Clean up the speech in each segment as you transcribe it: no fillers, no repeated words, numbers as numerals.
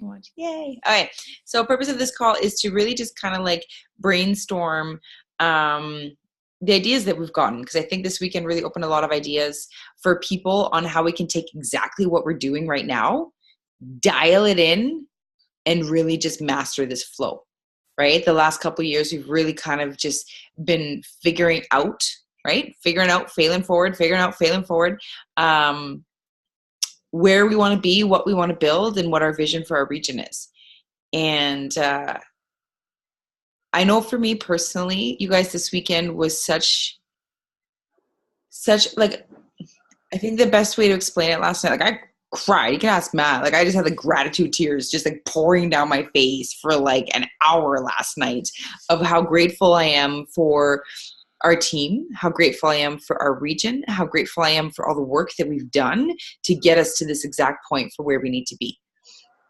Watch. Yay. All right. So purpose of this call is to really just kind of like brainstorm the ideas that we've gotten, because I think this weekend really opened a lot of ideas for people on how we can take exactly what we're doing right now, dial it in, and really just master this flow, right? The last couple of years, we've really kind of just been figuring out, right? Figuring out, failing forward, figuring out, failing forward, where we want to be, what we want to build, and what our vision for our region is. And I know for me personally, you guys, this weekend was such like, I think the best way to explain it last night, like I cried. You can ask Matt. Like I just had the gratitude tears just like pouring down my face for like an hour last night of how grateful I am for our team, how grateful I am for our region, how grateful I am for all the work that we've done to get us to this exact point for where we need to be.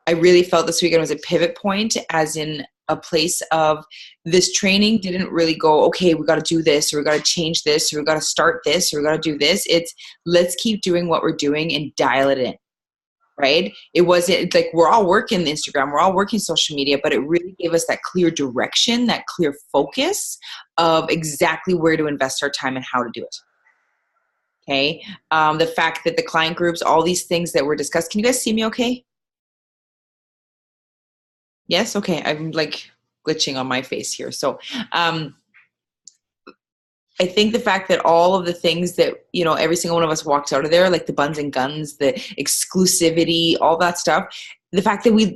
I really felt this weekend was a pivot point, as in a place of this training didn't really go, okay, we got to do this, or we got to change this, or we got to start this, or we got to do this. It's let's keep doing what we're doing and dial it in, right? It wasn't like we're all working Instagram, we're all working social media, but it really gave us that clear direction, that clear focus of exactly where to invest our time and how to do it. Okay. The fact that the client groups, all these things that were discussed, can you guys see me okay? Yes? Okay. I'm like glitching on my face here. So I think the fact that all of the things that, you know, every single one of us walked out of there, like the buns and guns, the exclusivity, all that stuff, the fact that we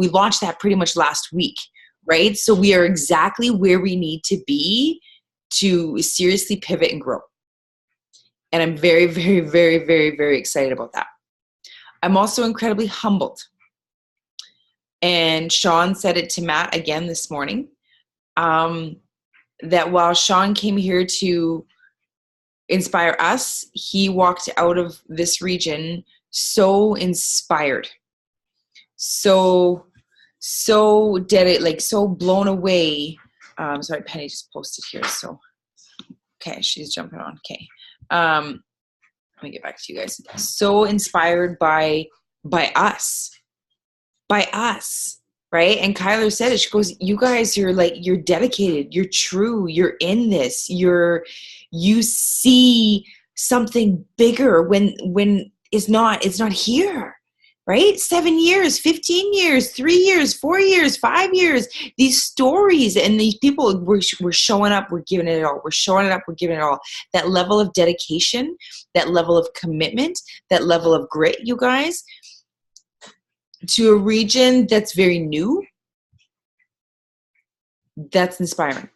launched that pretty much last week, right? So we are exactly where we need to be to seriously pivot and grow. And I'm very, very, very, very, very excited about that. I'm also incredibly humbled. And Sean said it to Matt again this morning, that while Sean came here to inspire us, he walked out of this region so inspired, so so blown away. Sorry, Penny just posted here. So, okay, she's jumping on. Okay. Let me get back to you guys. So inspired by us. By us, right? And Kyler said it. She goes, you guys, you're dedicated, you're true, you're in this, you see something bigger when it's not here, right? 7 years, 15 years, 3 years, 4 years, 5 years, these stories and these people, we're showing up, we're giving it all, we're showing it up, we're giving it all. That level of dedication, that level of commitment, that level of grit, you guys, to a region that's very new, that's inspiring.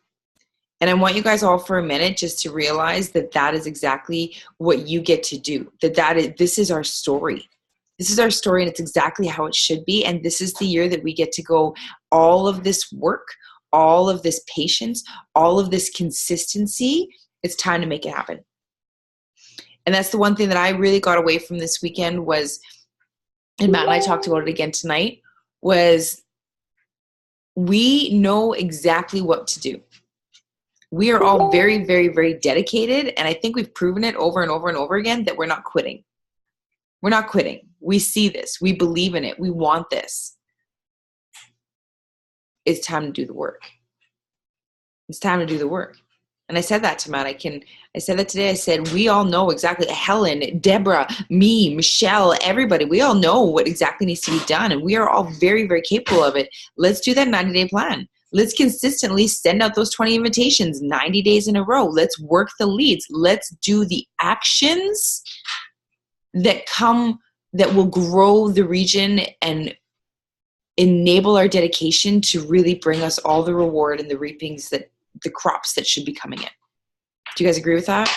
And I want you guys all for a minute just to realize that that is exactly what you get to do. This is our story. This is our story, and it's exactly how it should be. And this is the year that we get to go all of this work, all of this patience, all of this consistency. It's time to make it happen. And that's the one thing that I really got away from this weekend was, and Matt and I talked about it again tonight, was we know exactly what to do. We are all very, very, very dedicated. And I think we've proven it over and over and over again that we're not quitting. We're not quitting. We see this. We believe in it. We want this. It's time to do the work. It's time to do the work. And I said that to Matt. I said that today. I said, we all know exactly, Helen, Deborah, me, Michelle, everybody, we all know what exactly needs to be done. And we are all very, very capable of it. Let's do that 90-day plan. Let's consistently send out those 20 invitations 90 days in a row. Let's work the leads. Let's do the actions that will grow the region and enable our dedication to really bring us all the reward and the reapings, that the crops that should be coming in. Do you guys agree with that?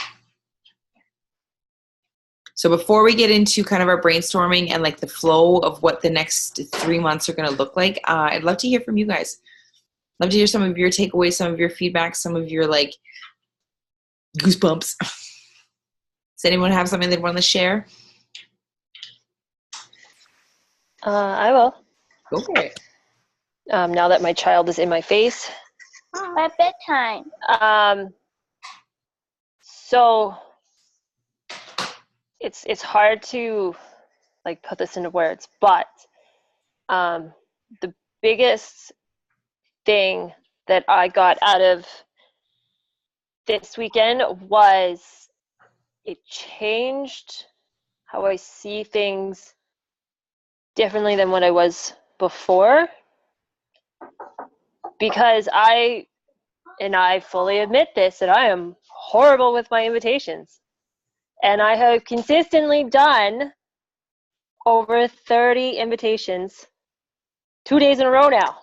So before we get into kind of our brainstorming and like the flow of what the next 3 months are going to look like, I'd love to hear from you guys. Love to hear some of your takeaways, some of your feedback, some of your like goosebumps. Does anyone have something they'd want to share? I will. Go for it. Now that my child is in my face. At bedtime. So it's hard to like put this into words, but The biggest thing that I got out of this weekend was it changed how I see things differently than what I was before, because I fully admit this, that I am horrible with my invitations, and I have consistently done over 30 invitations 2 days in a row now.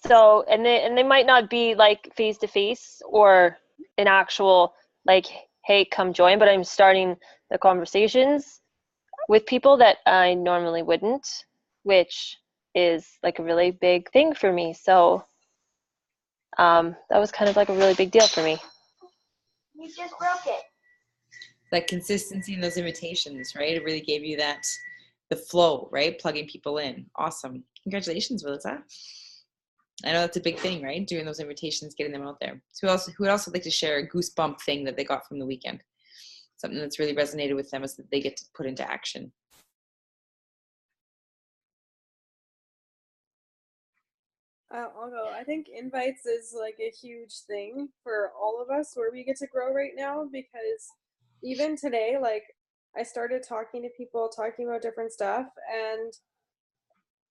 So, and they might not be like face to face or an actual like, hey, come join, but I'm starting the conversations with people that I normally wouldn't, which is like a really big thing for me. So that was kind of like a really big deal for me. You just broke it. That consistency in those invitations, right? It really gave you that, the flow, right? Plugging people in. Awesome. Congratulations, Melissa. I know that's a big thing, right? Doing those invitations, getting them out there. So who would also like to share a goosebump thing that they got from the weekend? Something that's really resonated with them is that they get to put into action. I'll go. I think invites is like a huge thing for all of us where we get to grow right now, because even today, like I started talking to people, talking about different stuff, and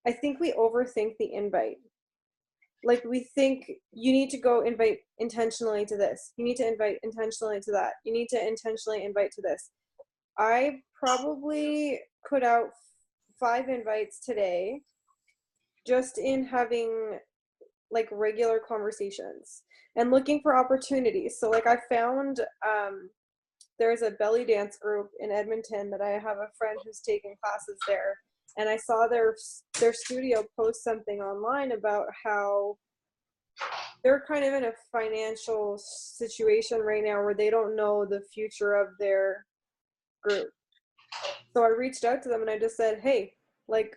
I think we overthink the invite. Like we think you need to go invite intentionally to this. You need to invite intentionally to that. You need to intentionally invite to this. I probably put out 5 invites today just in having like regular conversations and looking for opportunities. So like I found there's a belly dance group in Edmonton that I have a friend who's taking classes there, and I saw their studio post something online about how they're kind of in a financial situation right now where they don't know the future of their group. So I reached out to them and I just said, hey, like,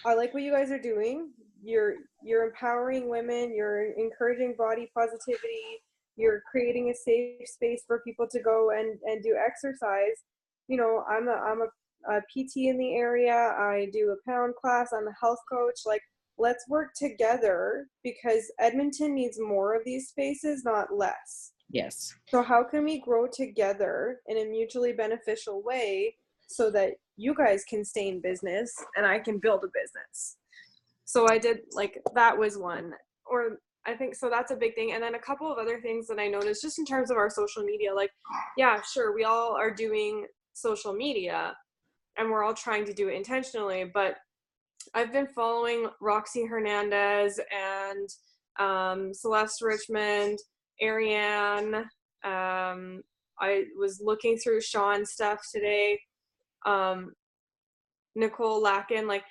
I like what you guys are doing. You're empowering women, you're encouraging body positivity, you're creating a safe space for people to go and do exercise. You know, I'm a PT in the area. I do a pound class. I'm a health coach. Like, let's work together, because Edmonton needs more of these spaces, not less. Yes. So how can we grow together in a mutually beneficial way so that you guys can stay in business and I can build a business? So I did, like, that was one. Or I think, so that's a big thing. And then a couple of other things that I noticed just in terms of our social media, like, yeah, sure, we all are doing social media and we're all trying to do it intentionally, but I've been following Roxy Hernandez and Celeste Richmond, Ariane. I was looking through Sean's stuff today. Nicole Lacken, like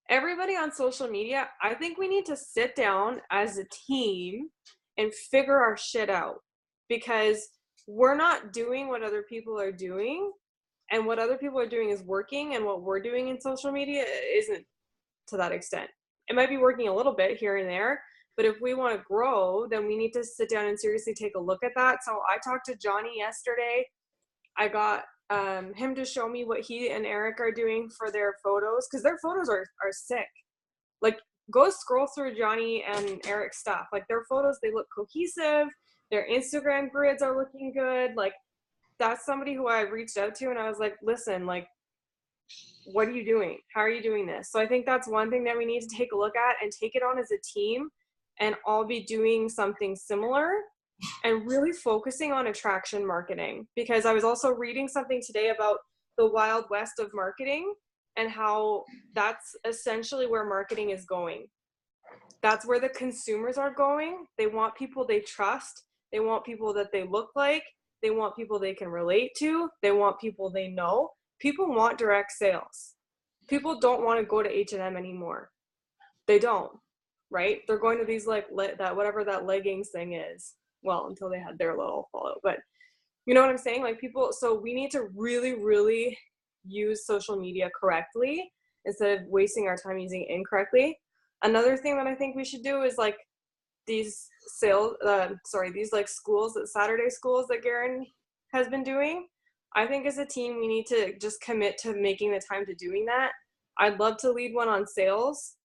everybody on social media, I think we need to sit down as a team and figure our shit out, because we're not doing what other people are doing, and what other people are doing is working, and what we're doing in social media isn't to that extent. It might be working a little bit here and there, but if we want to grow, then we need to sit down and seriously take a look at that. So I talked to Johnny yesterday. I got him to show me what he and Eric are doing for their photos, because their photos are sick. Like, go scroll through Johnny and Eric's stuff. Like, their photos, they look cohesive. Their Instagram grids are looking good. Like, that's somebody who I reached out to and I was like, listen, like, what are you doing? How are you doing this? So I think that's one thing that we need to take a look at and take it on as a team and all be doing something similar and really focusing on attraction marketing. Because I was also reading something today about the Wild West of marketing and how that's essentially where marketing is going. That's where the consumers are going. They want people they trust. They want people that they look like. They want people they can relate to. They want people they know. People want direct sales. People don't want to go to H&M anymore. They don't, right? They're going to these like that whatever that leggings thing is. Well, until they had their little fallout, but you know what I'm saying? Like, people, so we need to really, really use social media correctly instead of wasting our time using it incorrectly. Another thing that I think we should do is like these these like schools, Saturday schools that Garen has been doing. I think as a team, we need to just commit to making the time to doing that. I'd love to lead one on sales,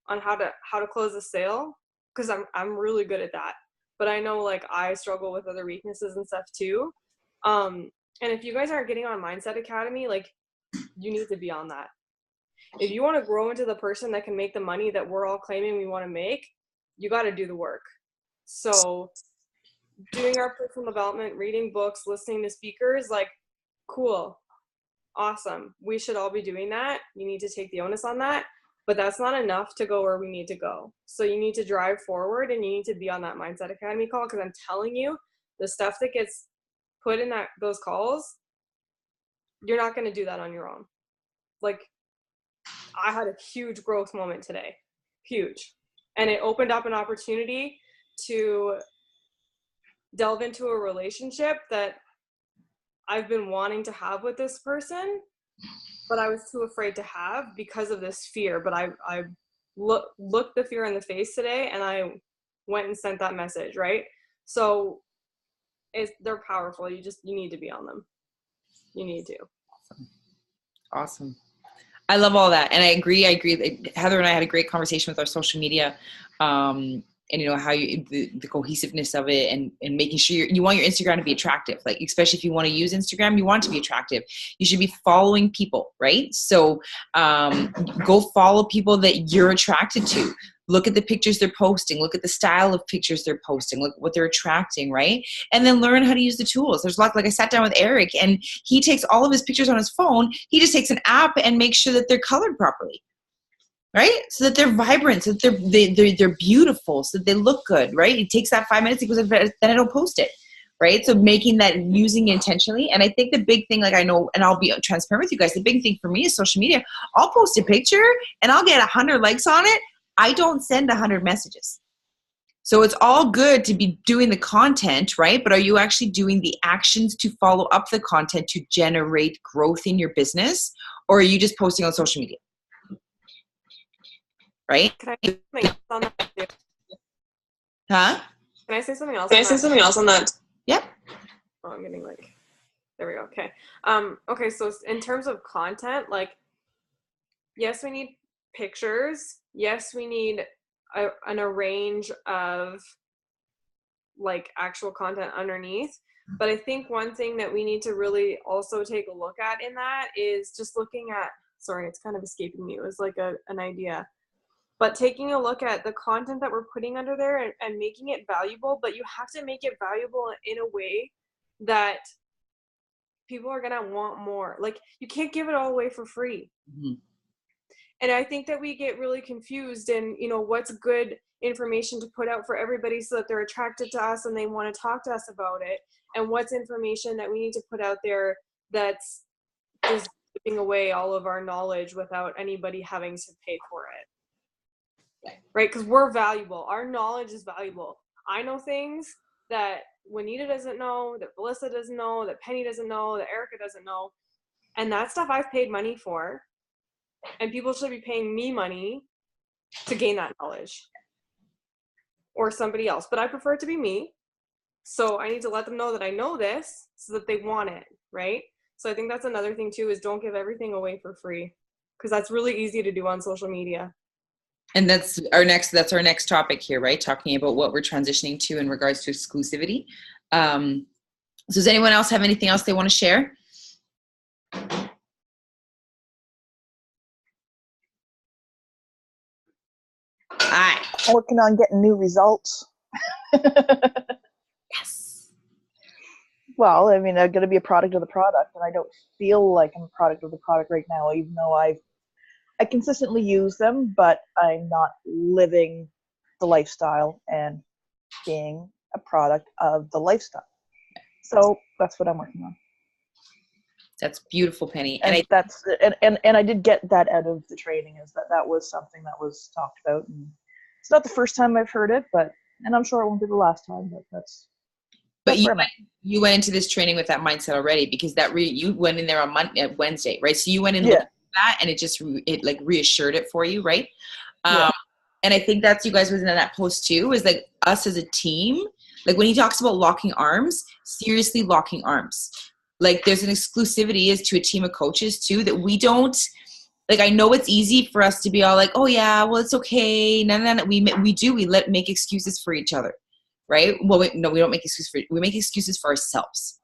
on how to close a sale, because I'm really good at that. But I know like I struggle with other weaknesses and stuff too. And if you guys aren't getting on Mindset Academy, like you need to be on that. If you want to grow into the person that can make the money that we're all claiming we want to make, you got to do the work. So doing our personal development, reading books, listening to speakers, like cool, awesome. We should all be doing that. You need to take the onus on that, but that's not enough to go where we need to go. So you need to drive forward and you need to be on that Mindset Academy call, because I'm telling you, the stuff that gets put in those calls, you're not going to do that on your own. Like I had a huge growth moment today, huge. And it opened up an opportunity to delve into a relationship that I've been wanting to have with this person, but I was too afraid to have because of this fear. But I looked the fear in the face today, and I went and sent that message, right? So they're powerful. You need to be on them. You need to. Awesome. I love all that. And I agree. Heather and I had a great conversation with our social media. And you know, how the cohesiveness of it, and making sure you want your Instagram to be attractive. Like, especially if you want to use Instagram, you want it to be attractive. You should be following people, right? So go follow people that you're attracted to. Look at the pictures they're posting. Look at the style of pictures they're posting. Look what they're attracting, right? And then learn how to use the tools. There's a lot. Like I sat down with Eric, and he takes all of his pictures on his phone. He just takes an app and makes sure that they're colored properly, right? So that they're vibrant, so that they're beautiful, so that they look good, right? He takes that 5 minutes. He goes, then I don't post it, right? So making that, using it intentionally. And I think the big thing, like I know, and I'll be transparent with you guys, the big thing for me is social media. I'll post a picture and I'll get 100 likes on it. I don't send 100 messages. So it's all good to be doing the content, right? But are you actually doing the actions to follow up the content to generate growth in your business? Or are you just posting on social media? Right? Can I say something else on that too? Huh? Can I say something else? Can I say something else on that? Yep. Oh, I'm getting like, there we go. Okay. Okay. So in terms of content, like, yes, we need pictures. Yes, we need an arrange of like actual content underneath. But I think one thing that we need to really also take a look at in that is just looking at, sorry, it's kind of escaping me. It was like an idea. But taking a look at the content that we're putting under there and making it valuable, but you have to make it valuable in a way that people are going to want more. Like, you can't give it all away for free. Mm-hmm. And I think that we get really confused in, you know, what's good information to put out for everybody so that they're attracted to us and they want to talk to us about it. And what's information that we need to put out there that's just giving away all of our knowledge without anybody having to pay for it. Right? Because we're valuable. Our knowledge is valuable. I know things that Juanita doesn't know, that Melissa doesn't know, that Penny doesn't know, that Erica doesn't know. And that stuff I've paid money for. And people should be paying me money to gain that knowledge. Or somebody else. But I prefer it to be me. So I need to let them know that I know this so that they want it, right? So I think that's another thing too, is don't give everything away for free. Because that's really easy to do on social media. And that's our next topic here, right? Talking about what we're transitioning to in regards to exclusivity. So does anyone else have anything else they want to share? Hi. Working on getting new results. Yes. Well, I mean, I'm going to be a product of the product, and I don't feel like I'm a product of the product right now, even though I consistently use them, but I'm not living the lifestyle and being a product of the lifestyle. So that's what I'm working on. That's beautiful, Penny. And I did get that out of the training, is that was something that was talked about. And it's not the first time I've heard it, and I'm sure it won't be the last time, but that's. But you went into this training with that mindset already, because you went in there on Wednesday, right? So you went in looking at that, and it like reassured it for you, right? And I think that's, you guys was in that post too, is like us as a team. Like when he talks about locking arms, seriously locking arms. Like there's an exclusivity as to a team of coaches too, that we don't, like, I know it's easy for us to be all like, oh yeah, well, it's okay. No. We make excuses for each other, right? Well, we don't make excuses we make excuses for ourselves,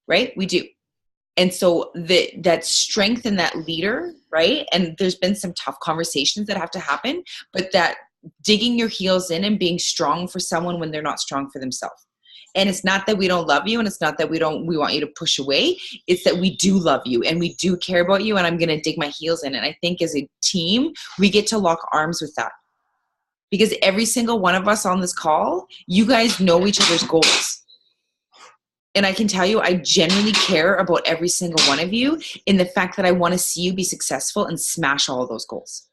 right? We do. And so that strength in that leader, right? And there's been some tough conversations that have to happen, but that digging your heels in and being strong for someone when they're not strong for themselves. And it's not that we don't love you, and it's not that we want you to push away. It's that we do love you and we do care about you, and I'm going to dig my heels in. And I think as a team, we get to lock arms with that. Because every single one of us on this call, you guys know each other's goals. And I can tell you, I genuinely care about every single one of you in the fact that I want to see you be successful and smash all of those goals.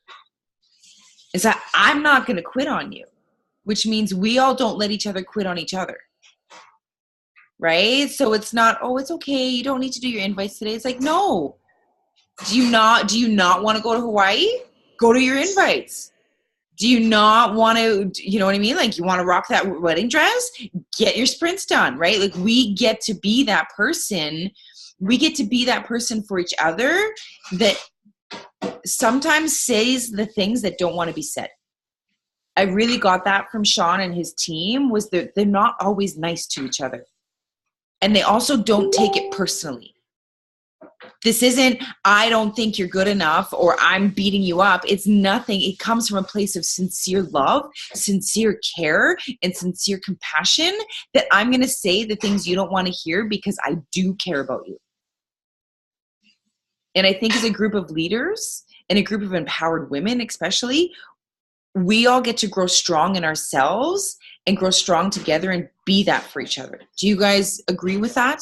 It's that I'm not going to quit on you, which means we all don't let each other quit on each other. Right? So it's not, oh, it's okay, you don't need to do your invites today. It's like, no. Do you not want to go to Hawaii? Go to your invites. Do you not want to, you know what I mean? Like, you want to rock that wedding dress? Get your sprints done, right? Like, we get to be that person. We get to be that person for each other that sometimes says the things that don't want to be said. I really got that from Sean and his team, was that they're not always nice to each other. And they also don't take it personally. This isn't, I don't think you're good enough, or I'm beating you up. It's nothing. It comes from a place of sincere love, sincere care, and sincere compassion, that I'm going to say the things you don't want to hear because I do care about you. And I think as a group of leaders and a group of empowered women especially, we all get to grow strong in ourselves and grow strong together and be that for each other. Do you guys agree with that?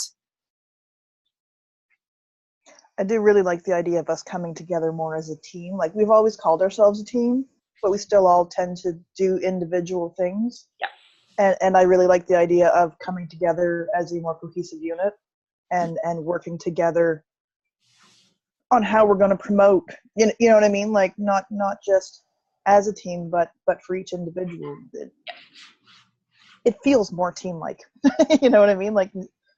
I do really like the idea of us coming together more as a team. Like, we've always called ourselves a team, but we still all tend to do individual things. Yeah. And I really like the idea of coming together as a more cohesive unit and working together on how we're going to promote, you know what I mean? Like, not just as a team, but for each individual. It feels more team-like. You know what I mean? Like,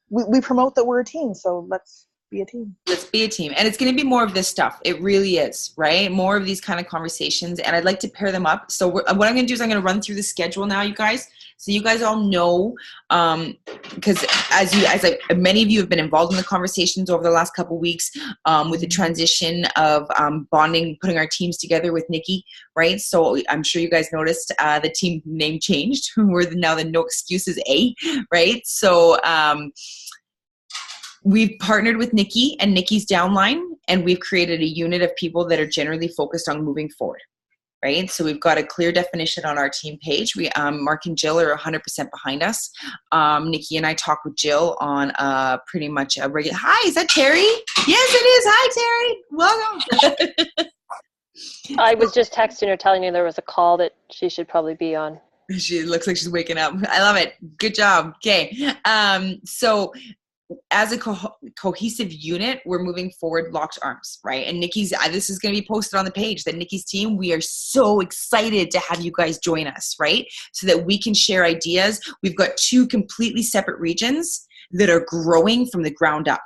we promote that we're a team, so let's be a team. Let's be a team. And it's going to be more of this stuff. It really is, right? More of these kind of conversations. And I'd like to pair them up. So what I'm going to do is I'm going to run through the schedule now, you guys. So you guys all know, because as many of you have been involved in the conversations over the last couple of weeks, with the transition of bonding, putting our teams together with Nikki, right? So I'm sure you guys noticed the team name changed. We're now the No Excuses A, right? So we've partnered with Nikki and Nikki's downline, and we've created a unit of people that are generally focused on moving forward. Right? So we've got a clear definition on our team page. We, Mark and Jill are 100% behind us. Nikki and I talk with Jill on pretty much a regular. Hi, is that Terry? Yes, it is. Hi, Terry. Welcome. I was just texting her telling her there was a call that she should probably be on. She looks like she's waking up. I love it. Good job. Okay. So as a cohesive unit, we're moving forward, locked arms, right? And Nikki's, this is going to be posted on the page, that Nikki's team, we are so excited to have you guys join us, right? So that we can share ideas. We've got 2 completely separate regions that are growing from the ground up,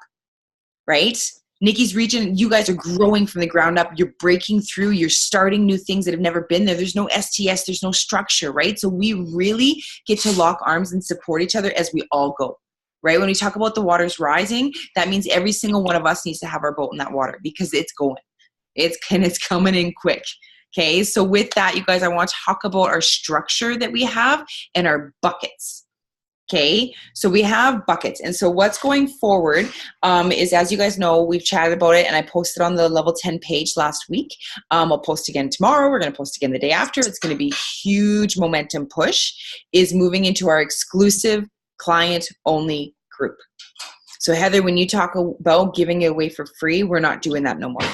right? Nikki's region, you guys are growing from the ground up. You're breaking through. You're starting new things that have never been there. There's no STS. There's no structure, right? So we really get to lock arms and support each other as we all go. Right? When we talk about the waters rising, that means every single one of us needs to have our boat in that water, because it's going. It's coming in quick. Okay. So with that, you guys, I want to talk about our structure that we have and our buckets. Okay. So we have buckets. And so what's going forward is, as you guys know, we've chatted about it, and I posted on the level 10 page last week. I'll post again tomorrow. We're going to post again the day after. It's going to be huge momentum push, is moving into our exclusive client only group. So Heather, when you talk about giving it away for free, we're not doing that no more.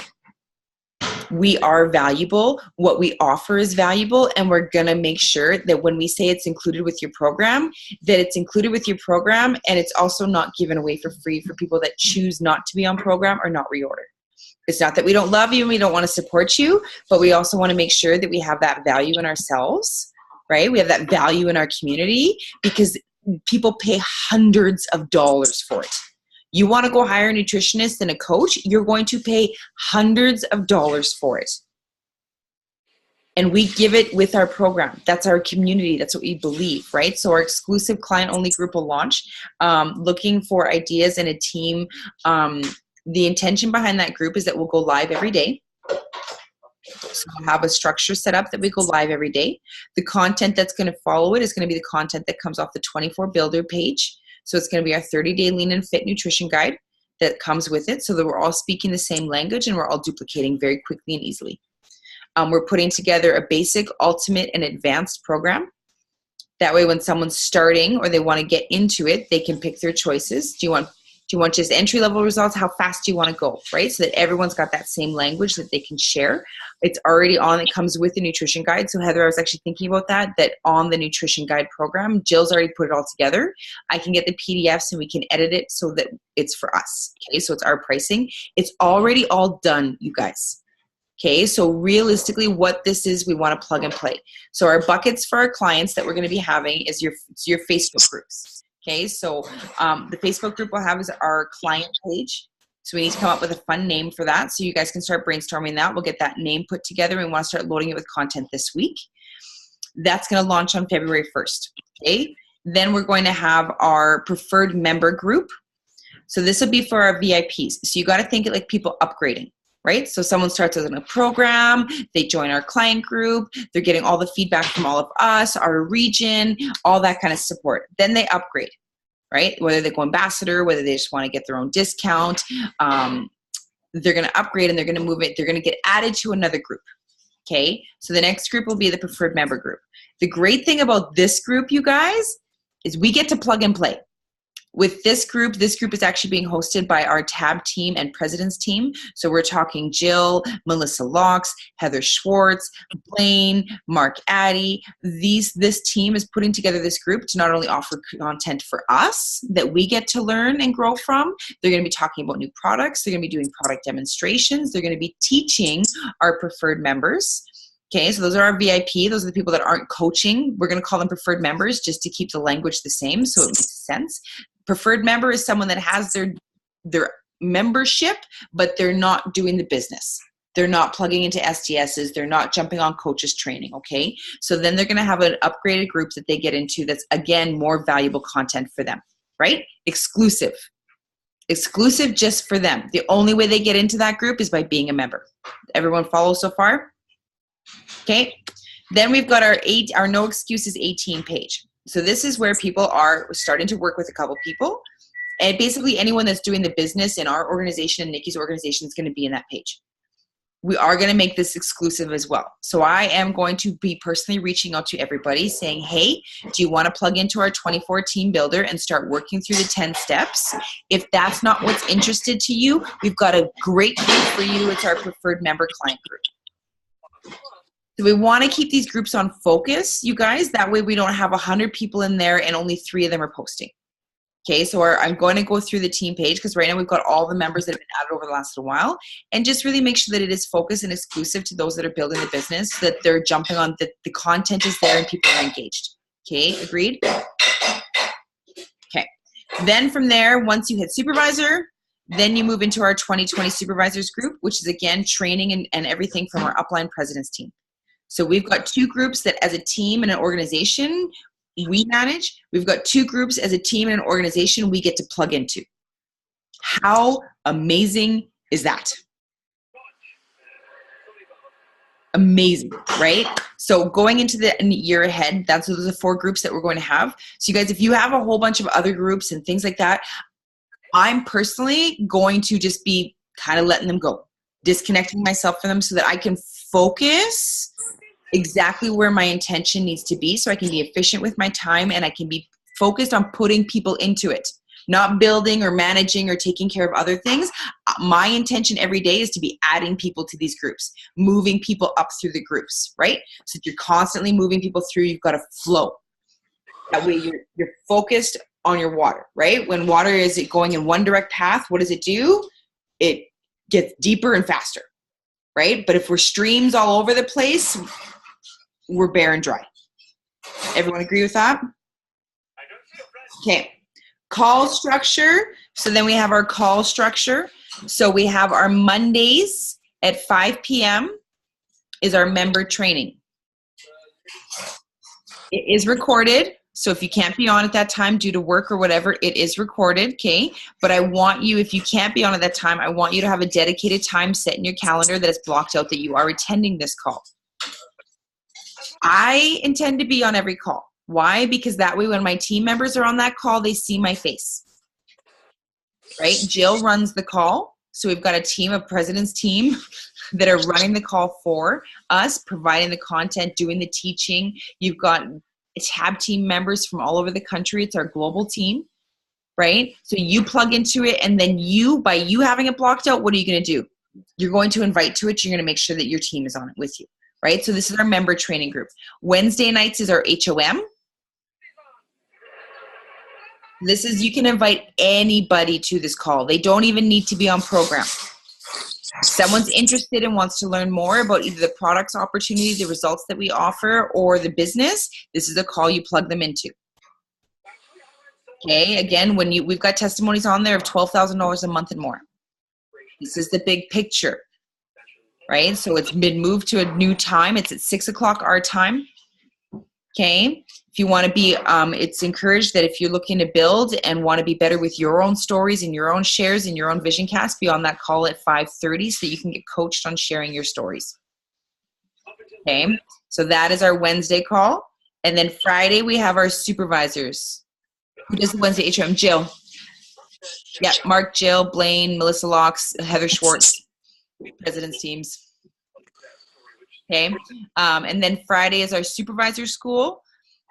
We are valuable. What we offer is valuable, and we're going to make sure that when we say it's included with your program, that it's included with your program, and it's also not given away for free for people that choose not to be on program or not reorder. It's not that we don't love you and we don't want to support you, but we also want to make sure that we have that value in ourselves, right? We have that value in our community, because people pay hundreds of dollars for it. You want to go hire a nutritionist and a coach, you're going to pay hundreds of dollars for it. And we give it with our program. That's our community. That's what we believe, right? So our exclusive client-only group will launch, looking for ideas and a team. The intention behind that group is that we'll go live every day. So we'll have a structure set up that we go live every day. The content that's going to follow it is going to be the content that comes off the 24 Builder page. So it's going to be our 30-day lean and fit nutrition guide that comes with it, so that we're all speaking the same language and we're all duplicating very quickly and easily. We're putting together a basic, ultimate, and advanced program. That way when someone's starting or they want to get into it, they can pick their choices. Do you want just entry-level results? How fast do you want to go, right? So that everyone's got that same language that they can share. It's already on. It comes with the nutrition guide. So Heather, I was actually thinking about that on the nutrition guide program, Jill's already put it all together. I can get the PDFs and we can edit it so that it's for us. Okay, so it's our pricing. It's already all done, you guys. Okay, so realistically what this is, we want to plug and play. So our buckets for our clients that we're going to be having is your Facebook groups. Okay, so the Facebook group we'll have is our client page. So we need to come up with a fun name for that. So you guys can start brainstorming that. We'll get that name put together and we want to start loading it with content this week. That's going to launch on February 1st. Okay, then we're going to have our preferred member group. So this will be for our VIPs. So you got to think it like people upgrading. Right? So someone starts with a program, they join our client group, they're getting all the feedback from all of us, our region, all that kind of support. Then they upgrade, right? Whether they go ambassador, whether they just want to get their own discount, they're going to upgrade and they're going to move it. They're going to get added to another group. Okay? So the next group will be the preferred member group. The great thing about this group, you guys, is we get to plug and play. With this group is actually being hosted by our TAB team and president's team. So we're talking Jill, Melissa Locks, Heather Schwartz, Blaine, Mark Addy. This team is putting together this group to not only offer content for us that we get to learn and grow from, they're going to be talking about new products. They're going to be doing product demonstrations. They're going to be teaching our preferred members. Okay, so those are our VIP. Those are the people that aren't coaching. We're going to call them preferred members just to keep the language the same so it makes sense. Preferred member is someone that has their membership, but they're not doing the business. They're not plugging into SDSs. They're not jumping on coaches training, okay? So then they're going to have an upgraded group that they get into that's, again, more valuable content for them, right? Exclusive. Exclusive just for them. The only way they get into that group is by being a member. Everyone follow so far? Okay. Then we've got our No Excuses 18 page. So this is where people are starting to work with a couple people. And basically anyone that's doing the business in our organization and Nikki's organization is going to be in that page. We are going to make this exclusive as well. So I am going to be personally reaching out to everybody saying, hey, do you want to plug into our 24 team builder and start working through the 10 steps? If that's not what's interested to you, we've got a great group for you. It's our preferred member client group. So we want to keep these groups on focus, you guys. That way we don't have 100 people in there and only 3 of them are posting. Okay, so I'm going to go through the team page because right now we've got all the members that have been added over the last little while, and just really make sure that it is focused and exclusive to those that are building the business, so that they're jumping on, the content is there and people are engaged. Okay, agreed? Okay, then from there, once you hit supervisor, then you move into our 2020 supervisors group, which is again training and everything from our upline president's team. So we've got 2 groups that as a team and an organization we manage. We've got 2 groups as a team and an organization we get to plug into. How amazing is that? Amazing, right? So going into the year ahead, those are the 4 groups that we're going to have. So you guys, if you have a whole bunch of other groups and things like that, I'm personally going to just be kind of letting them go, disconnecting myself from them so that I can focus exactly where my intention needs to be, so I can be efficient with my time and I can be focused on putting people into it, not building or managing or taking care of other things. My intention every day is to be adding people to these groups, moving people up through the groups, right? So if you're constantly moving people through, you've got to flow. That way you're focused on your water, right? When water is going in one direct path, what does it do? It gets deeper and faster, right? But if we're streams all over the place, we're bare and dry. Everyone agree with that? Okay. Call structure. So then we have our call structure. So we have our Mondays at 5 p.m. is our member training. It is recorded. So if you can't be on at that time due to work or whatever, it is recorded, okay? But I want you, if you can't be on at that time, I want you to have a dedicated time set in your calendar that is blocked out that you are attending this call. I intend to be on every call. Why? Because that way when my team members are on that call, they see my face, right? Jill runs the call. So we've got a team, a president's team that are running the call for us, providing the content, doing the teaching. You've got tab team members from all over the country. It's our global team, right? So you plug into it, and then you, by you having it blocked out, what are you going to do? You're going to invite to it. You're going to make sure that your team is on it with you, right? So this is our member training group. Wednesday nights is our HOM. This is, you can invite anybody to this call. They don't even need to be on program. If someone's interested and wants to learn more about either the products opportunity, the results that we offer, or the business, this is a call you plug them into. Okay, again, when we've got testimonies on there of $12,000 a month and more. This is the big picture, right? So it's been moved to a new time. It's at 6 o'clock our time. Okay, if you want to be, it's encouraged that if you're looking to build and want to be better with your own stories and your own shares and your own vision cast, be on that call at 5:30 so you can get coached on sharing your stories. Okay, so that is our Wednesday call. And then Friday, we have our supervisors. Who does the Wednesday HRM? Jill. Yeah, Mark, Jill, Blaine, Melissa Locks, Heather Schwartz, president's teams. Okay, and then Friday is our supervisor school.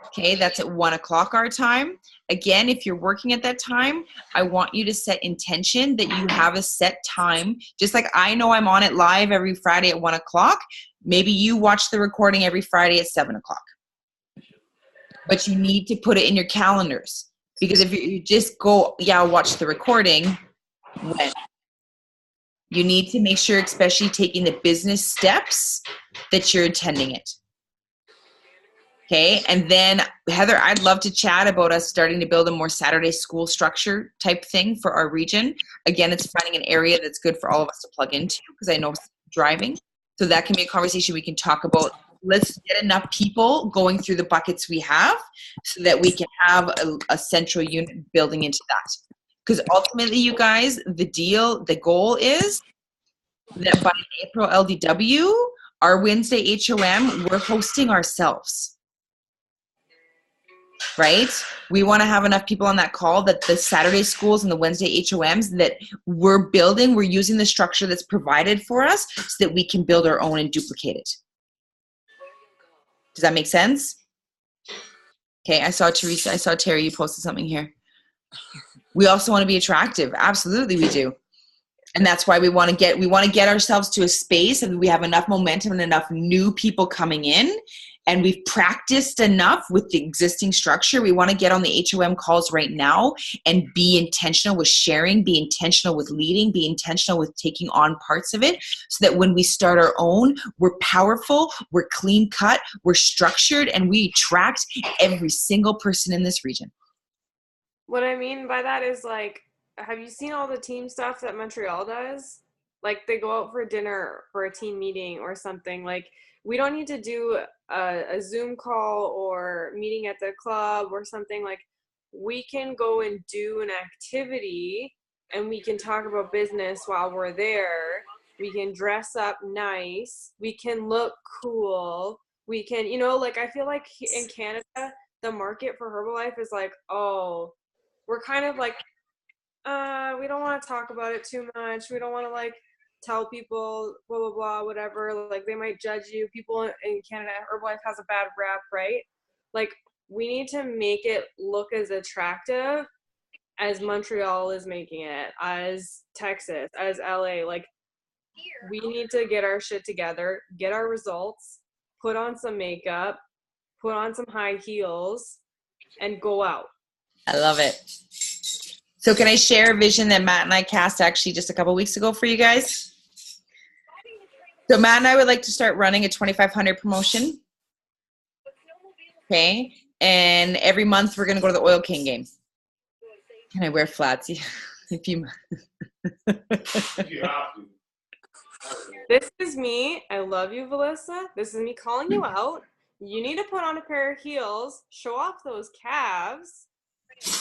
Okay, that's at 1 o'clock our time. Again, if you're working at that time, I want you to set intention that you have a set time. Just like I know I'm on it live every Friday at 1 o'clock, maybe you watch the recording every Friday at 7 o'clock. But you need to put it in your calendars. Because if you just go, yeah, I'll watch the recording, when? You need to make sure, especially taking the business steps, that you're attending it. Okay, and then Heather, I'd love to chat about us starting to build a more Saturday school structure type thing for our region. Again, it's finding an area that's good for all of us to plug into, because I know driving. So that can be a conversation we can talk about. Let's get enough people going through the buckets we have so that we can have a central unit building into that. Because ultimately, you guys, the goal is that by April LDW, our Wednesday HOM, we're hosting ourselves. Right? We want to have enough people on that call that the Saturday schools and the Wednesday HOMs that we're building, we're using the structure that's provided for us so that we can build our own and duplicate it. Does that make sense? Okay, I saw Terry, you posted something here. We also want to be attractive. Absolutely we do. And that's why we want to get ourselves to a space and we have enough momentum and enough new people coming in, and we've practiced enough with the existing structure. We want to get on the HOM calls right now and be intentional with sharing, be intentional with leading, be intentional with taking on parts of it, so that when we start our own, we're powerful, we're clean cut, we're structured, and we attract every single person in this region. What I mean by that is, like, have you seen all the team stuff that Montreal does? Like, they go out for dinner for a team meeting or something. Like, we don't need to do a Zoom call or meeting at the club or something. Like, we can go and do an activity and we can talk about business while we're there. We can dress up nice. We can look cool. We can, like, I feel like in Canada, the market for Herbalife is like, oh, we're kind of like, we don't want to talk about it too much. We don't want to, like, tell people blah blah blah whatever, like they might judge you. People in Canada, Herbalife has a bad rap, right? Like, we need to make it look as attractive as Montreal is making it, as Texas, as LA. Like, we need to get our shit together, get our results, put on some makeup, put on some high heels, and go out. I love it. So can I share a vision that Matt and I cast actually just a couple weeks ago for you guys? So Matt and I would like to start running a 2,500 promotion. Okay. And every month we're going to go to the Oil King game. Can I wear flats? If you You have to. This is me. I love you, Melissa. This is me calling you out. You need to put on a pair of heels, show off those calves,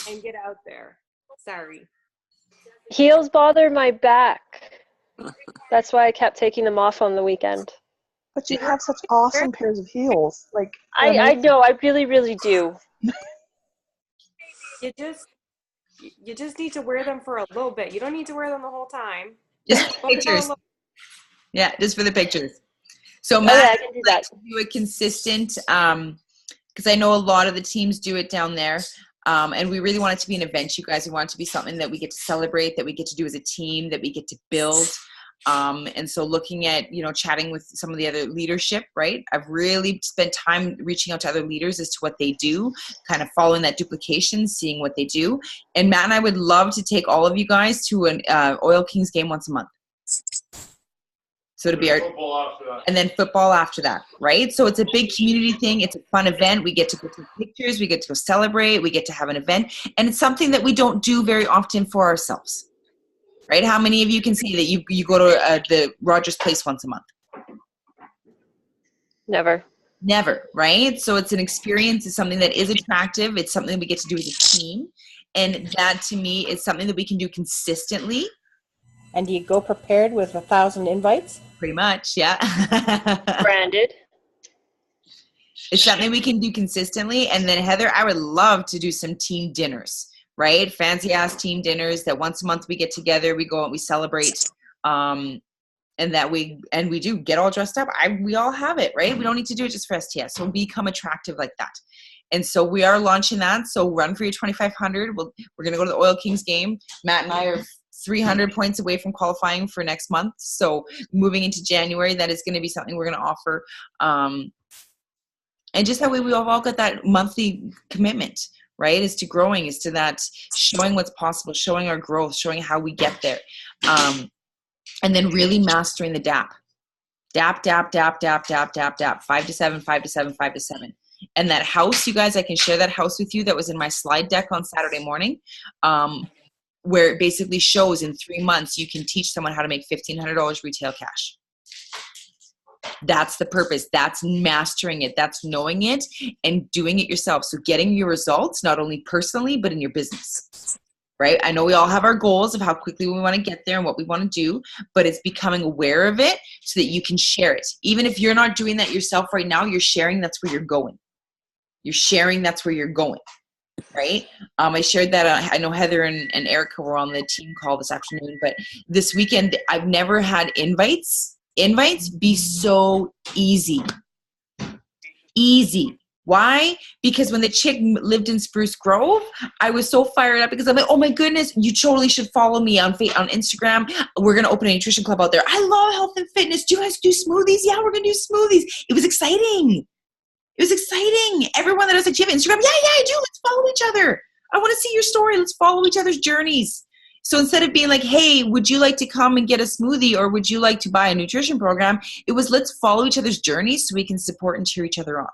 and get out there. Sorry. Heels bother my back. That's why I kept taking them off on the weekend. But you have such awesome pairs of heels. Like I know, I really, really do. You just need to wear them for a little bit. You don't need to wear them the whole time. just for the pictures. Yeah, just for the pictures. So Oh, Matt, yeah, I can do that. do it consistent because I know a lot of the teams do it down there. And we really want it to be an event, you guys. We want it to be something that we get to celebrate, that we get to do as a team, that we get to build. And so looking at, chatting with some of the other leadership, right? I've really spent time reaching out to other leaders as to what they do, kind of following that duplication, seeing what they do. And Matt and I would love to take all of you guys to an Oil Kings game once a month. So it'll be our Football after that. and then football after that, right? So it's a big community thing. It's a fun event. We get to go take pictures. We get to go celebrate. We get to have an event. And it's something that we don't do very often for ourselves, right? How many of you can say that you go to the Rogers Place once a month? Never. Never, right? So it's an experience. It's something that is attractive. It's something we get to do as a team. And that, to me, is something that we can do consistently. And do you go prepared with 1,000 invites? Pretty much, yeah. Branded. It's something we can do consistently. And then Heather, I would love to do some team dinners, right? Fancy ass team dinners that once a month we get together, we go and we celebrate. And we do get all dressed up. We all have it, right? We don't need to do it just for STS. So become attractive like that. And so we are launching that. So run for your 2,500. We're going to go to the Oil Kings game. Matt and I are 300 points away from qualifying for next month. So moving into January, that is going to be something we're going to offer. And just that way we've all got that monthly commitment, right? Is to growing, is to that showing what's possible, showing our growth, showing how we get there. And then really mastering the DAP. DAP, 5 to 7, 5 to 7, 5 to 7. And that house, you guys, I can share that house with you that was in my slide deck on Saturday morning. Where it basically shows in 3 months you can teach someone how to make $1,500 retail cash. That's the purpose. That's mastering it. That's knowing it and doing it yourself. So getting your results, not only personally, but in your business, right? I know we all have our goals of how quickly we want to get there and what we want to do, but it's becoming aware of it so that you can share it. Even if you're not doing that yourself right now, you're sharing that's where you're going. You're sharing that's where you're going. Right? I shared that. I know Heather and Erica were on the team call this afternoon, but this weekend I've never had invites be so easy. Easy. Why? Because when the chick lived in Spruce Grove, I was so fired up because I'm like, oh my goodness, you totally should follow me on Instagram. We're going to open a nutrition club out there. I love health and fitness. Do you guys do smoothies? Yeah, we're going to do smoothies. It was exciting. It was exciting. Everyone that was like, do you have Instagram? Yeah, I do. Let's follow each other. I want to see your story. Let's follow each other's journeys. So instead of being like, hey, would you like to come and get a smoothie or would you like to buy a nutrition program? It was let's follow each other's journeys so we can support and cheer each other on.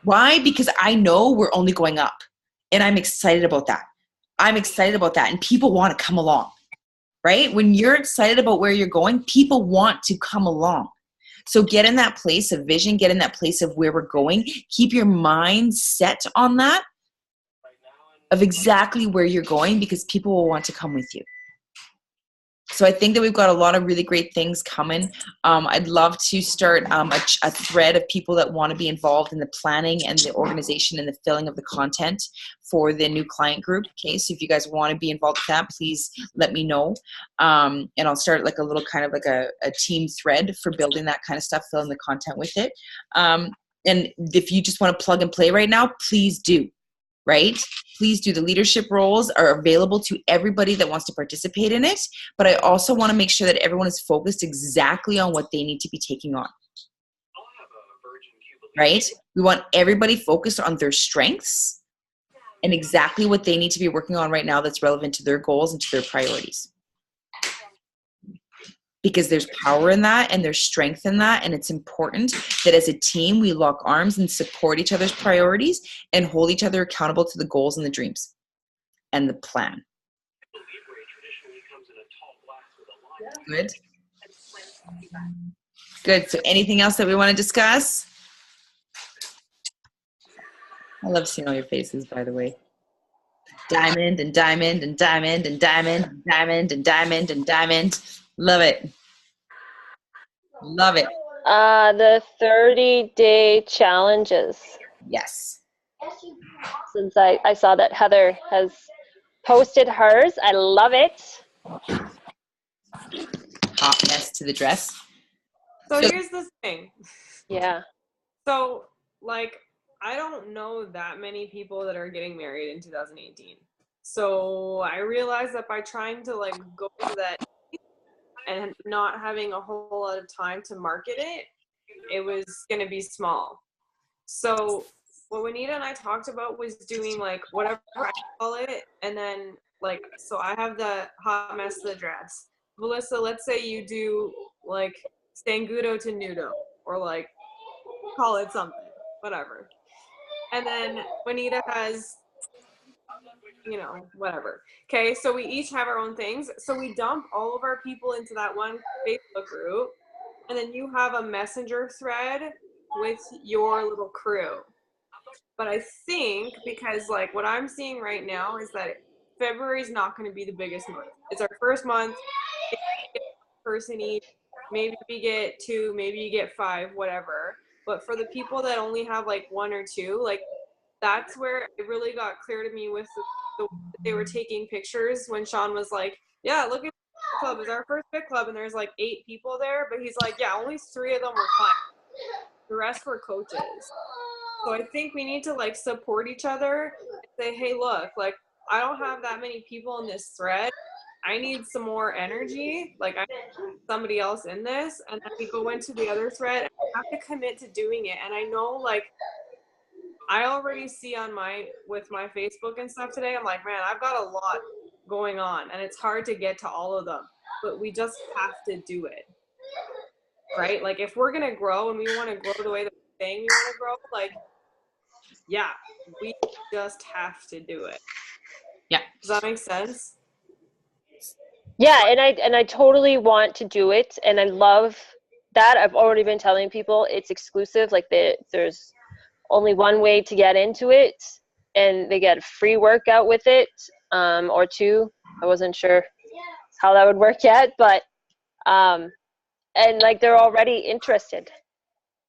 Why? Because I know we're only going up and I'm excited about that. And people want to come along, right? When you're excited about where you're going, people want to come along. So get in that place of vision, get in that place of where we're going. Keep your mind set on that, of exactly where you're going, because people will want to come with you. So I think that we've got a lot of really great things coming. I'd love to start a thread of people that want to be involved in the planning and the organization and the filling of the content for the new client group. Okay, so if you guys want to be involved with that, please let me know. And I'll start like a little kind of like a team thread for building that kind of stuff, filling the content with it. And if you just want to plug and play right now, please do. Right? Please do. The leadership roles are available to everybody that wants to participate in it. But I also want to make sure that everyone is focused exactly on what they need to be taking on. Right? We want everybody focused on their strengths and exactly what they need to be working on right now that's relevant to their goals and to their priorities. Because there's power in that and there's strength in that. And it's important that as a team, we lock arms and support each other's priorities and hold each other accountable to the goals and the dreams and the plan. Good. Good. So anything else that we want to discuss? I love seeing all your faces, by the way. Diamond and diamond and diamond and diamond and diamond and diamond and diamond. Love it. Love it. The 30-day challenges. Yes. Since I saw that Heather has posted hers. I love it. Hot mess to the dress. So here's the thing. Yeah. So, like, I don't know that many people that are getting married in 2018. So I realized that by trying to, like, go to that and not having a whole lot of time to market it, it was going to be small. So what Juanita and I talked about was doing, like, whatever I call it, and then, like, so I have the hot mess of the dress. Melissa, let's say you do, like, Stangudo to Nudo, or, like, call it something, whatever. And then Juanita has, you know, whatever. Okay, so we each have our own things. So we dump all of our people into that one Facebook group, and then you have a messenger thread with your little crew. But I think, because, like, what I'm seeing right now is that February is not going to be the biggest month. It's our first month. Person each. Maybe we get 2, maybe you get 5, whatever. But for the people that only have, like, 1 or 2, like, that's where it really got clear to me with they were taking pictures when Sean was like, yeah, look at the club. It's our first Fit Club, and there's, like, 8 people there. But he's like, yeah, only 3 of them were clients. The rest were coaches. So I think we need to, like, support each other and say, hey, look, like, I don't have that many people in this thread. I need some more energy. Like, I need somebody else in this. And then we go into the other thread. And I have to commit to doing it. And I know, like, I already see with my Facebook and stuff today, I'm like, man, I've got a lot going on. And it's hard to get to all of them. But we just have to do it. Right? Like, if we're going to grow and we want to grow the way that we're saying we want to grow, like, yeah, we just have to do it. Yeah. Does that make sense? Yeah, and I totally want to do it, and I love that. I've already been telling people it's exclusive. Like, there's only one way to get into it, and they get a free workout with it, or 2. I wasn't sure how that would work yet, but and, like, they're already interested.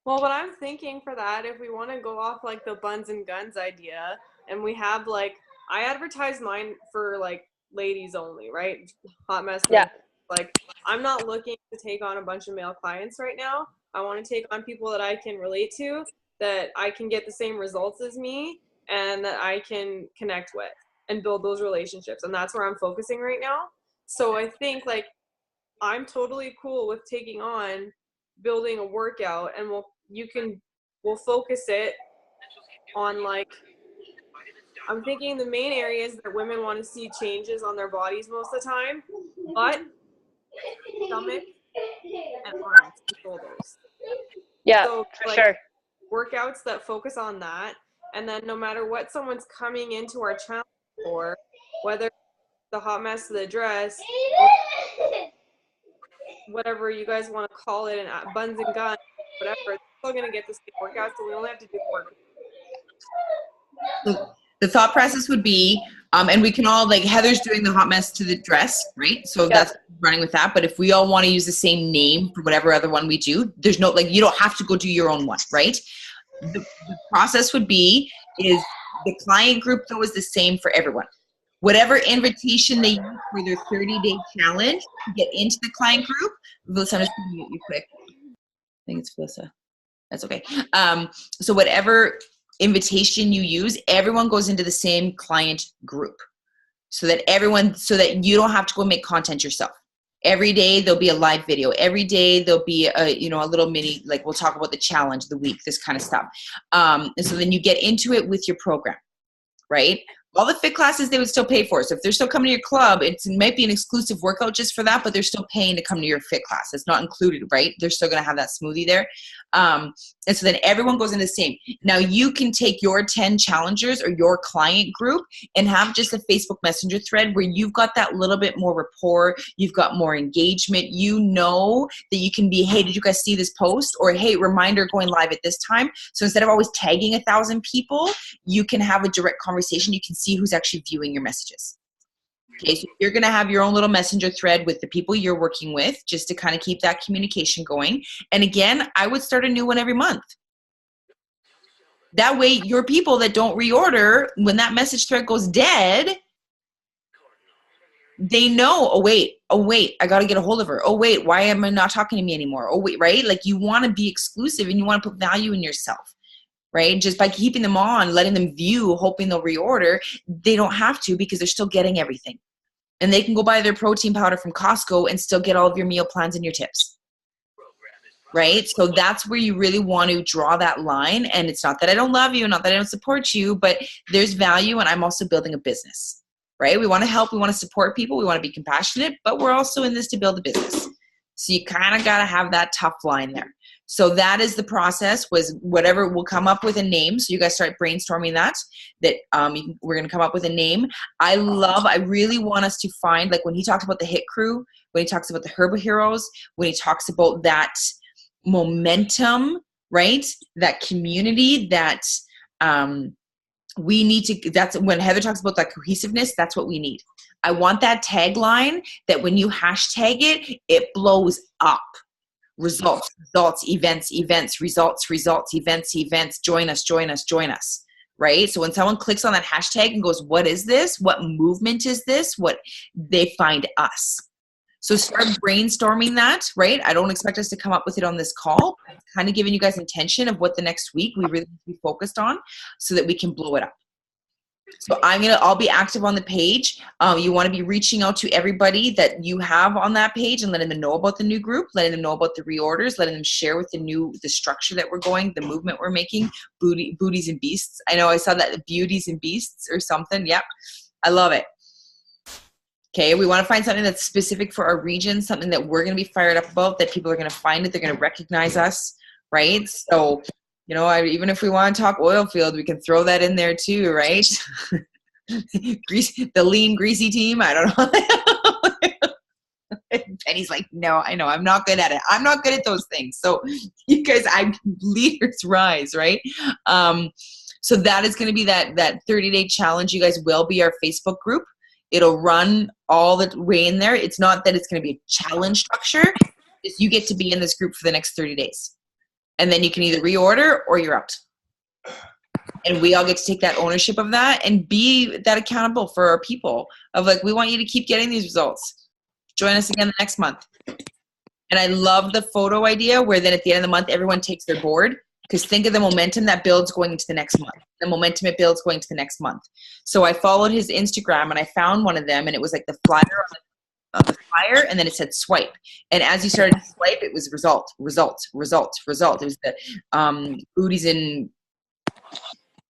Well, what I'm thinking for that, if we want to go off, like, the buns and guns idea, and we have, like, I advertise mine for, like, ladies only, right? Hot mess. Yeah. Like, I'm not looking to take on a bunch of male clients right now. I want to take on people that I can relate to, that I can get the same results as me, and that I can connect with and build those relationships. And that's where I'm focusing right now. So I think, like, I'm totally cool with taking on building a workout, and we'll focus it on, like, I'm thinking the main areas that women want to see changes on their bodies most of the time: butt, stomach, and arms and shoulders. Yeah, So, for like, sure. workouts that focus on that, and then no matter what someone's coming into our challenge for, whether the hot mess of the dress, or whatever you guys want to call it, and buns and guns, whatever, they're still going to get the same workout, so we only have to do the work. The thought process would be, and we can all, like, Heather's doing the hot mess to the dress, right? So that's running with that. But if we all want to use the same name for whatever other one we do, there's no, like, you don't have to go do your own one, right? The process would be is the client group, though, is the same for everyone. Whatever invitation they use for their 30-day challenge to get into the client group, Melissa, I'm just going to mute you quick. I think it's Melissa. That's okay. So whatever invitation you use, everyone goes into the same client group, so that you don't have to go make content yourself. Every day there'll be a live video. Every day there'll be a little mini, like, we'll talk about the challenge of the week, this kind of stuff. And so then you get into it with your program, right? All the fit classes they would still pay for. So if they're still coming to your club, it might be an exclusive workout just for that, but they're still paying to come to your fit class. It's not included, right? They're still going to have that smoothie there. And so then everyone goes in the same. Now you can take your 10 challengers or your client group and have just a Facebook Messenger thread where you've got that little bit more rapport, you've got more engagement. You know that you can be, hey, did you guys see this post? Or hey, reminder going live at this time. So instead of always tagging 1,000 people, you can have a direct conversation. You can see who's actually viewing your messages. Okay, so you're going to have your own little messenger thread with the people you're working with just to kind of keep that communication going. And again, I would start a new one every month. That way, your people that don't reorder, when that message thread goes dead, they know, oh wait, I got to get a hold of her. Oh wait, why am I not talking to me anymore? Oh wait, right? Like you want to be exclusive and you want to put value in yourself. Right? Just by keeping them on, letting them view, hoping they'll reorder, they don't have to because they're still getting everything. And they can go buy their protein powder from Costco and still get all of your meal plans and your tips. Right? So that's where you really want to draw that line. And it's not that I don't love you, not that I don't support you, but there's value and I'm also building a business. Right? We want to help, we want to support people, we want to be compassionate, but we're also in this to build a business. So you kind of got to have that tough line there. So that is the process, was whatever, we'll come up with a name. So you guys start brainstorming that we're going to come up with a name. I really want us to find, like when he talked about the HIT crew, when he talks about the Herba Heroes, when he talks about that momentum, right? That community that we need to, that's when Heather talks about that cohesiveness, that's what we need. I want that tagline that when you hashtag it, it blows up. Results, events, results, events, join us, right? So when someone clicks on that hashtag and goes, what is this? What movement is this? What, they find us. So start brainstorming that, right? I don't expect us to come up with it on this call. I'm kind of giving you guys intention of what the next week we really need to be focused on so that we can blow it up. So I'll be active on the page. You want to be reaching out to everybody that you have on that page and letting them know about the new group, letting them know about the reorders, letting them share with the structure that we're going, the movement we're making, booties and beasts. I know I saw that, beauties and beasts or something. Yep. I love it. Okay. We want to find something that's specific for our region, something that we're going to be fired up about, that people are going to find it. They're going to recognize us. Right. So, you know, even if we want to talk oil field, we can throw that in there too, right? The lean, greasy team. I don't know. Penny's like, no, I know. I'm not good at it. I'm not good at those things. So you guys, leaders rise, right? So that is going to be that 30-day challenge. You guys will be our Facebook group. It'll run all the way in there. It's not that it's going to be a challenge structure. It's you get to be in this group for the next 30 days. And then you can either reorder or you're out. And we all get to take that ownership of that and be that accountable for our people of like, we want you to keep getting these results. Join us again the next month. And I love the photo idea where then at the end of the month, everyone takes their board, because think of the momentum that builds going into the next month. The momentum it builds going to the next month. So I followed his Instagram and I found one of them and it was like the flyer on the flyer, and then it said swipe. And as you started to swipe, it was result. It was the booties and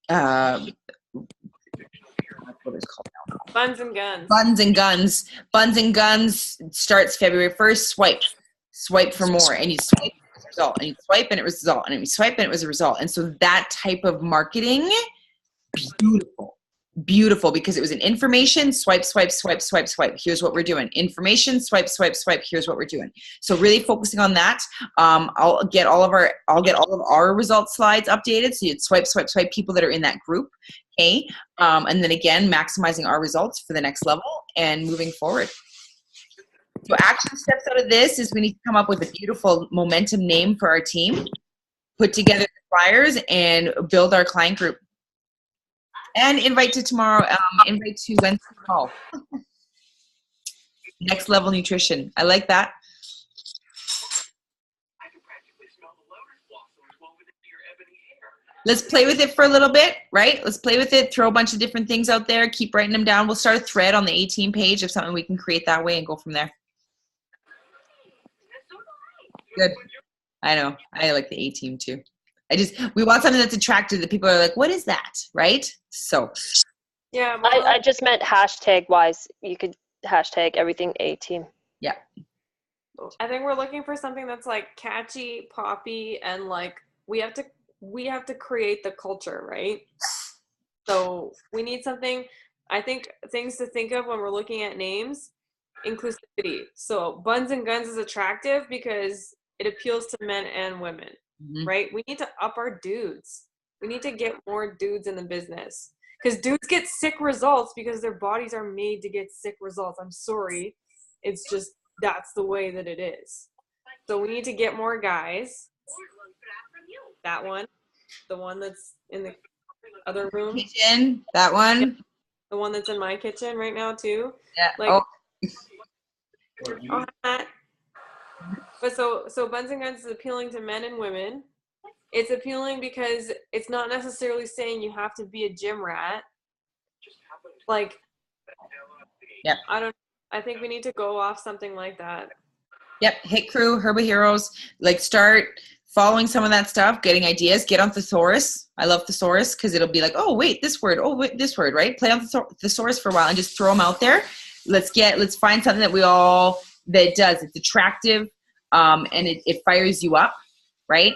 what is it called now? Buns and guns. Buns and guns starts February 1st. Swipe for more, and you swipe, it was a result, and you swipe, and it was a result, and you swipe, and it was a result. And so that type of marketing, beautiful, because it was an information, swipe. Here's what we're doing. Information, swipe. Here's what we're doing. So really focusing on that. I'll get all of our results slides updated. So you'd swipe people that are in that group. Okay. And then again, maximizing our results for the next level and moving forward. So action steps out of this is we need to come up with a beautiful momentum name for our team, put together the flyers, and build our client group. And invite to tomorrow, invite to Wednesday call. Next level nutrition. I like that. Let's play with it for a little bit, right? Let's play with it. Throw a bunch of different things out there. Keep writing them down. We'll start a thread on the A-Team page of something we can create that way and go from there. Good. I know. I like the A-Team too. We want something that's attractive that people are like, what is that? Right? So. Yeah. I just meant hashtag wise. You could hashtag everything A-Team. Yeah. I think we're looking for something that's like catchy, poppy, and like we have to create the culture, right? So we need something. I think things to think of when we're looking at names, inclusivity. So Buns and Guns is attractive because it appeals to men and women, right? We need to up our dudes. We need to get more dudes in the business, because dudes get sick results because their bodies are made to get sick results. I'm sorry. It's just, that's the way that it is. So we need to get more guys. That one, the one that's in the other room. Kitchen, that one. The one that's in my kitchen right now too. Yeah. Like, Matt. But so Buns and Guns is appealing to men and women. It's appealing because it's not necessarily saying you have to be a gym rat. Like, yeah. I think we need to go off something like that. Yep. Hit Crew, Herba Heroes. Like, start following some of that stuff, getting ideas. Get on Thesaurus. I love Thesaurus because it'll be like, oh wait, this word. Oh wait, this word. Right? Play on Thesaurus for a while and just throw them out there. Let's find something that does. It's attractive, and it fires you up, right?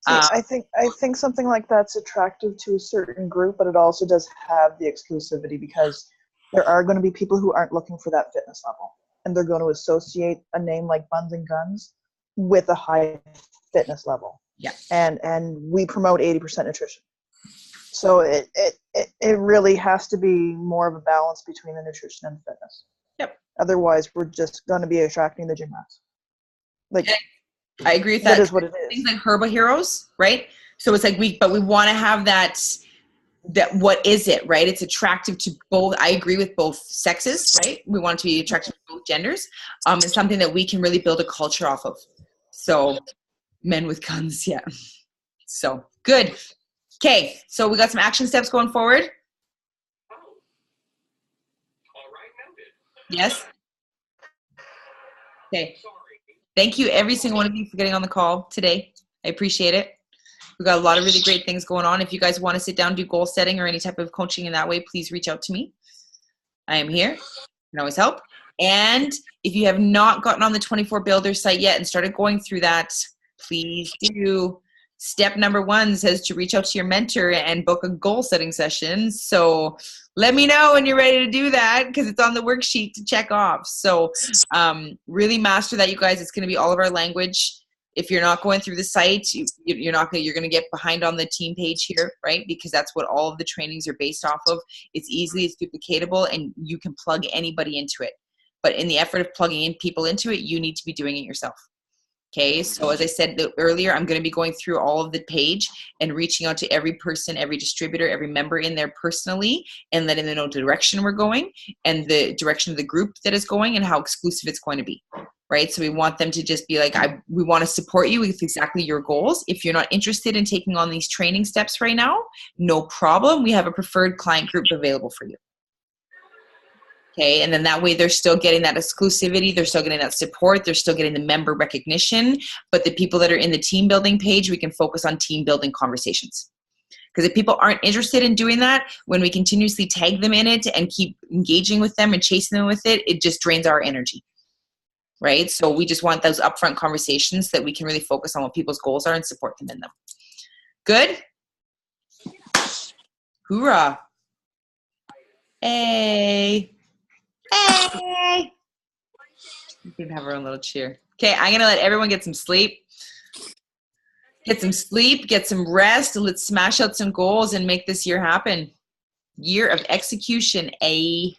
I think something like that's attractive to a certain group, but it also does have the exclusivity, because there are going to be people who aren't looking for that fitness level, and they're going to associate a name like Buns and Guns with a high fitness level. Yeah. And we promote 80% nutrition. So it really has to be more of a balance between the nutrition and the fitness. Yep. Otherwise, we're just going to be attracting the gym rats. Like, I agree with that. That is what it is. Things like Herba Heroes, right? So it's like we want to have that what is it, right? It's attractive to both. I agree with both sexes, right? We want it to be attractive to both genders. It's something that we can really build a culture off of. So men with guns, yeah. So good. Okay, so we got some action steps going forward. Yes. Okay. Thank you, every single one of you, for getting on the call today. I appreciate it. We've got a lot of really great things going on. If you guys want to sit down, do goal setting or any type of coaching in that way, please reach out to me. I am here. Can always help. And if you have not gotten on the 24 Builder site yet and started going through that, please do. Step number 1 says to reach out to your mentor and book a goal setting session. So let me know when you're ready to do that, because it's on the worksheet to check off. So really master that, you guys. It's going to be all of our language. If you're not going through the site, you're going to get behind on the team page here, right? Because that's what all of the trainings are based off of. It's duplicatable, and you can plug anybody into it. But in the effort of plugging in people into it, you need to be doing it yourself. Okay, so as I said earlier, I'm going to be going through all of the page and reaching out to every person, every distributor, every member in there personally, and letting them know the direction we're going and the direction of the group that is going and how exclusive it's going to be, right? So we want them to just be like, we want to support you with exactly your goals. If you're not interested in taking on these training steps right now, no problem. We have a preferred client group available for you. Okay, and then that way they're still getting that exclusivity, they're still getting that support, they're still getting the member recognition, but the people that are in the team building page, we can focus on team building conversations. Because if people aren't interested in doing that, when we continuously tag them in it and keep engaging with them and chasing them with it, it just drains our energy, right? So we just want those upfront conversations that we can really focus on what people's goals are and support them in them. Good? Hoorah. Hey. Hey! We can have our own little cheer. Okay, I'm going to let everyone get some sleep. Get some sleep, get some rest, and let's smash out some goals and make this year happen. Year of execution, Okay,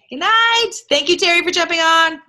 good night. Thank you, Terry, for jumping on.